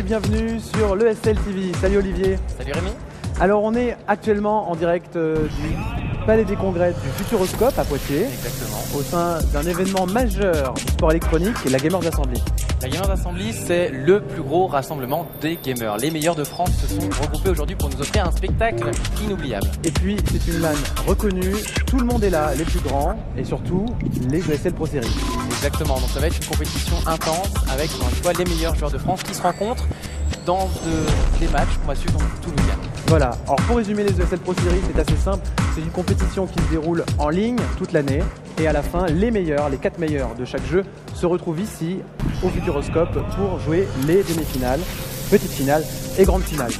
bienvenue sur l'ESL TV. Salut Olivier. Salut Rémi. Alors on est actuellement en direct du Palais des Congrès du Futuroscope à Poitiers. Exactement. Au sein d'un événement majeur du sport électronique et la Gamers Assembly. La Gamers Assembly, c'est le plus gros rassemblement des gamers. Les meilleurs de France se sont regroupés aujourd'hui pour nous offrir un spectacle inoubliable. Et puis c'est une LAN reconnue, tout le monde est là, les plus grands et surtout les ESL Pro Series. Exactement, donc ça va être une compétition intense avec encore une fois les meilleurs joueurs de France qui se rencontrent dans des matchs qu'on va suivre tout le week-end. Voilà, alors pour résumer les ESL Pro Series, c'est assez simple, c'est une compétition qui se déroule en ligne toute l'année et à la fin, les meilleurs, les 4 meilleurs de chaque jeu se retrouvent ici au Futuroscope pour jouer les demi-finales, petites finales et grandes finales.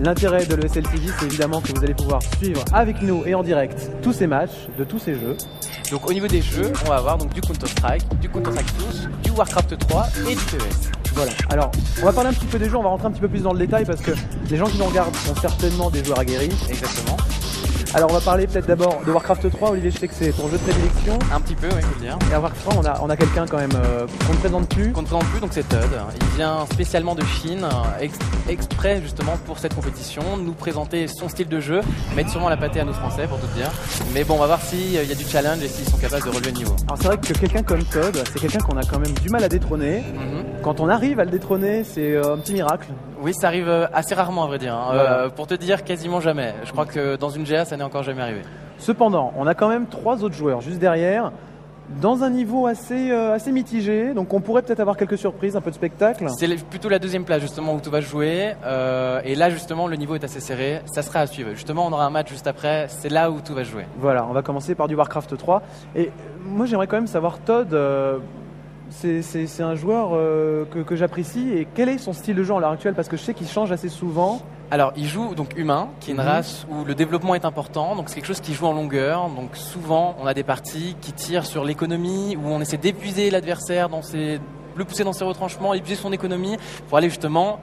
L'intérêt de l'ESL TV, c'est évidemment que vous allez pouvoir suivre avec nous et en direct tous ces matchs de tous ces jeux. Donc au niveau des jeux, on va avoir donc du Counter-Strike, du Counter-Strike Source, du Warcraft 3 et du PES. Voilà, alors on va parler un petit peu des jeux, on va rentrer un petit peu plus dans le détail parce que les gens qui nous regardent sont certainement des joueurs aguerris. Exactement. Alors on va parler peut-être d'abord de Warcraft 3, Olivier, je sais que c'est ton jeu de prédilection. Un petit peu, oui, il faut le dire. Et à Warcraft 3, on a quelqu'un quand même qu'on ne présente plus. Qu'on ne présente plus, donc c'est Todd. Il vient spécialement de Chine, exprès justement pour cette compétition, nous présenter son style de jeu, mettre sûrement la pâtée à nous Français pour tout dire. Mais bon, on va voir s'il y a du challenge et s'ils sont capables de relever le niveau. Alors c'est vrai que quelqu'un comme Todd, c'est quelqu'un qu'on a quand même du mal à détrôner. Quand on arrive à le détrôner, c'est un petit miracle. Oui, ça arrive assez rarement à vrai dire. Voilà. Pour te dire, quasiment jamais. Je crois que dans une GA, ça n'est encore jamais arrivé. Cependant, on a quand même 3 autres joueurs juste derrière, dans un niveau assez mitigé. Donc on pourrait peut-être avoir quelques surprises, un peu de spectacle. C'est plutôt la deuxième place justement où tout va se jouer. Et là justement, le niveau est assez serré. Ça sera à suivre. Justement, on aura un match juste après. C'est là où tout va se jouer. Voilà, on va commencer par du Warcraft 3. Et moi, j'aimerais quand même savoir, Todd, c'est un joueur que j'apprécie. Et quel est son style de jeu à l'heure actuelle? Parce que je sais qu'il change assez souvent. Alors, il joue donc humain, qui est une race où le développement est important. Donc, c'est quelque chose qui joue en longueur. Donc, souvent, on a des parties qui tirent sur l'économie, où on essaie d'épuiser l'adversaire le pousser dans ses retranchements, épuiser son économie pour aller justement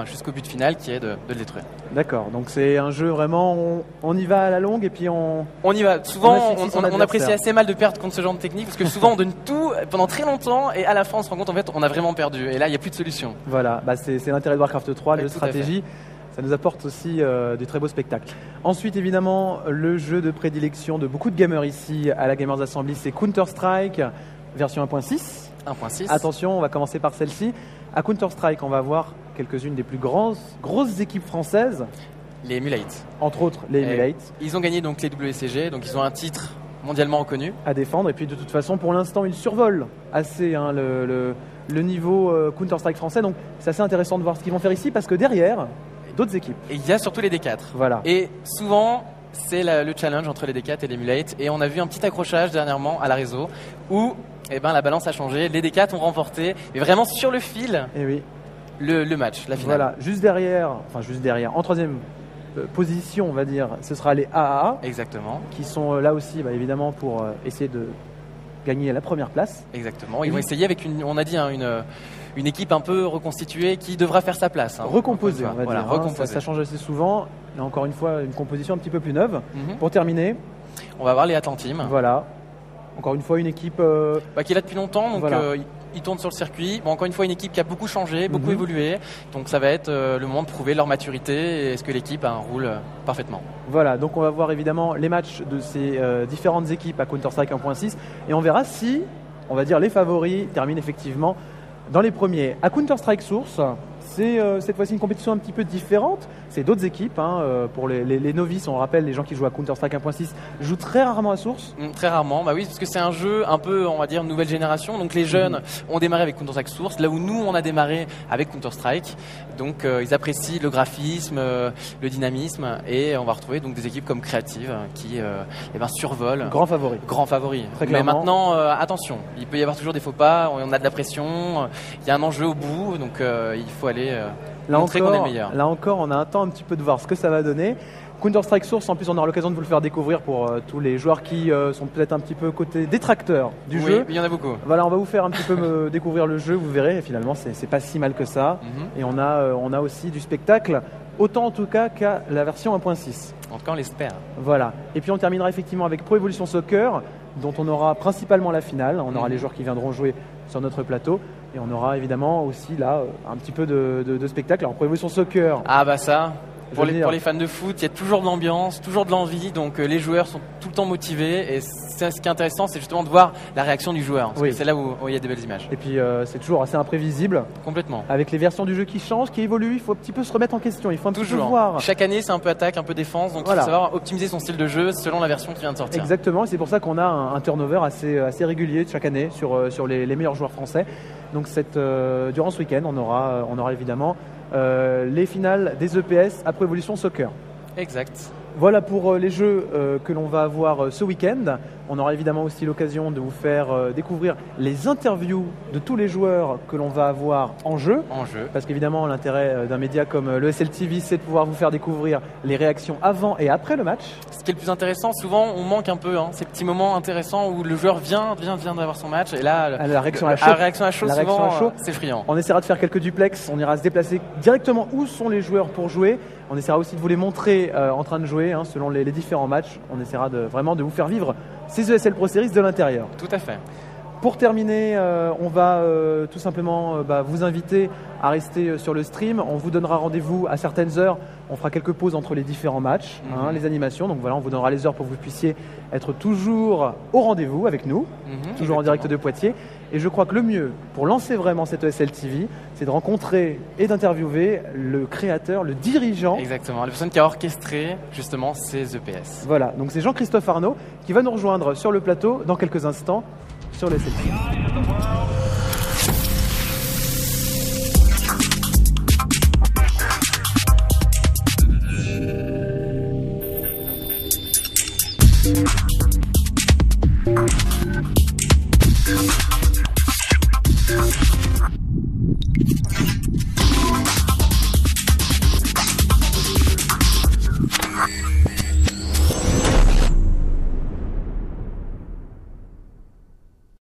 jusqu'au but final qui est de le détruire. D'accord, donc c'est un jeu vraiment, on y va à la longue et puis on y va. Souvent, on apprécie assez mal de perdre contre ce genre de technique parce que souvent on donne tout pendant très longtemps et à la fin on se rend compte en fait on a vraiment perdu et là il n'y a plus de solution. Voilà, c'est l'intérêt de Warcraft 3, le stratégie. Ça nous apporte aussi du très beaux spectacles. Ensuite, évidemment, le jeu de prédilection de beaucoup de gamers ici à la Gamers Assembly, c'est Counter-Strike, version 1.6. 1.6. Attention, on va commencer par celle-ci. À Counter-Strike, on va voir quelques-unes des plus grosses équipes françaises. Les Emulate. Entre autres, les Emulate. Ils ont gagné donc les WCG, donc ils ont un titre mondialement reconnu. À défendre, et puis de toute façon, pour l'instant, ils survolent assez le niveau Counter-Strike français. Donc, c'est assez intéressant de voir ce qu'ils vont faire ici, parce que derrière, d'autres équipes. Et il y a surtout les D4. Voilà. Et souvent, c'est le challenge entre les D4 et l'Emulate. Et on a vu un petit accrochage dernièrement à la réseau où la balance a changé. Les D4 ont remporté, mais vraiment sur le fil, le match, la finale. Voilà, juste derrière, en troisième position, on va dire, ce sera les AAA. Exactement. Qui sont là aussi, évidemment, pour essayer de gagner la première place. Exactement. Ils vont essayer avec une équipe un peu reconstituée qui devra faire sa place. Recomposée, on va dire. Recomposée. Ça change assez souvent. Là, encore une fois, une composition un petit peu plus neuve. Pour terminer, on va voir les Atlantim. Voilà. Encore une fois, une équipe qui est là depuis longtemps, donc ils tournent sur le circuit. Encore une fois, une équipe qui a beaucoup changé, beaucoup évolué. Donc ça va être le moment de prouver leur maturité et est-ce que l'équipe a un rôle parfaitement. Voilà, donc on va voir évidemment les matchs de ces différentes équipes à Counter-Strike 1.6 et on verra si, on va dire, les favoris terminent effectivement dans les premiers. À Counter-Strike Source, c'est cette fois-ci une compétition un petit peu différente. C'est d'autres équipes. Pour les novices, on rappelle, les gens qui jouent à Counter-Strike 1.6 jouent très rarement à Source. Très rarement, oui, parce que c'est un jeu un peu, on va dire, nouvelle génération. Donc les jeunes ont démarré avec Counter-Strike Source, là où nous, on a démarré avec Counter-Strike. Donc ils apprécient le graphisme, le dynamisme, et on va retrouver donc des équipes comme Creative qui survolent. Grand favori. Grand favori. Très clairement. Mais maintenant, attention, il peut y avoir toujours des faux pas, on a de la pression, il y a un enjeu au bout, donc il faut aller montrer qu'on est meilleur. Là encore, on a un temps un petit peu de voir ce que ça va donner. Counter-Strike Source, en plus, on aura l'occasion de vous le faire découvrir pour tous les joueurs qui sont peut-être un petit peu côté détracteurs du jeu. Oui, il y en a beaucoup. Voilà, on va vous faire un petit peu découvrir le jeu, vous verrez, finalement, c'est pas si mal que ça. Et on a aussi du spectacle, autant en tout cas qu'à la version 1.6. En tout cas, on l'espère. Voilà. Et puis on terminera effectivement avec Pro Evolution Soccer, dont on aura principalement la finale. On aura les joueurs qui viendront jouer sur notre plateau. Et on aura évidemment aussi là un petit peu de spectacle. Alors pour Evolution Soccer, Ah bah ça, pour Je veux les, dire- pour les fans de foot, il y a toujours de l'ambiance, toujours de l'envie, donc les joueurs sont tout le temps motivés. Et ce qui est intéressant, c'est justement de voir la réaction du joueur. Parce Oui. que c'est là où il y a des belles images. et puis c'est toujours assez imprévisible. Complètement. Avec les versions du jeu qui changent, qui évoluent, il faut un petit peu se remettre en question. Il faut un petit peu Toujours. voir. Chaque année, c'est un peu attaque, un peu défense, donc Voilà. il faut savoir optimiser son style de jeu selon la version qui vient de sortir. Exactement, c'est pour ça qu'on a un turnover assez régulier chaque année sur les meilleurs joueurs français. Donc durant ce week-end, on aura évidemment les finales des EPS après Evolution Soccer. Exact. Voilà pour les jeux que l'on va avoir ce week-end. On aura évidemment aussi l'occasion de vous faire découvrir les interviews de tous les joueurs que l'on va avoir en jeu. En jeu. Parce qu'évidemment, l'intérêt d'un média comme le SLTV, c'est de pouvoir vous faire découvrir les réactions avant et après le match. Ce qui est le plus intéressant, souvent, on manque un peu ces petits moments intéressants où le joueur vient d'avoir son match. Et là, La réaction à chaud. la réaction à chaud, La réaction souvent, à chaud. c'est friand. On essaiera de faire quelques duplex, on ira se déplacer directement où sont les joueurs pour jouer. On essaiera aussi de vous les montrer en train de jouer selon les différents matchs. On essaiera vraiment de vous faire vivre ces ESL Pro Series de l'intérieur. Tout à fait. Pour terminer, on va tout simplement vous inviter à rester sur le stream. On vous donnera rendez-vous à certaines heures. On fera quelques pauses entre les différents matchs, les animations. Donc voilà, on vous donnera les heures pour que vous puissiez être toujours au rendez-vous avec nous, toujours en direct de Poitiers. Et je crois que le mieux pour lancer vraiment cette ESL TV, c'est de rencontrer et d'interviewer le créateur, le dirigeant. Exactement. La personne qui a orchestré justement ces EPS. Voilà, donc c'est Jean-Christophe Arnaud qui va nous rejoindre sur le plateau dans quelques instants sur le ESL TV.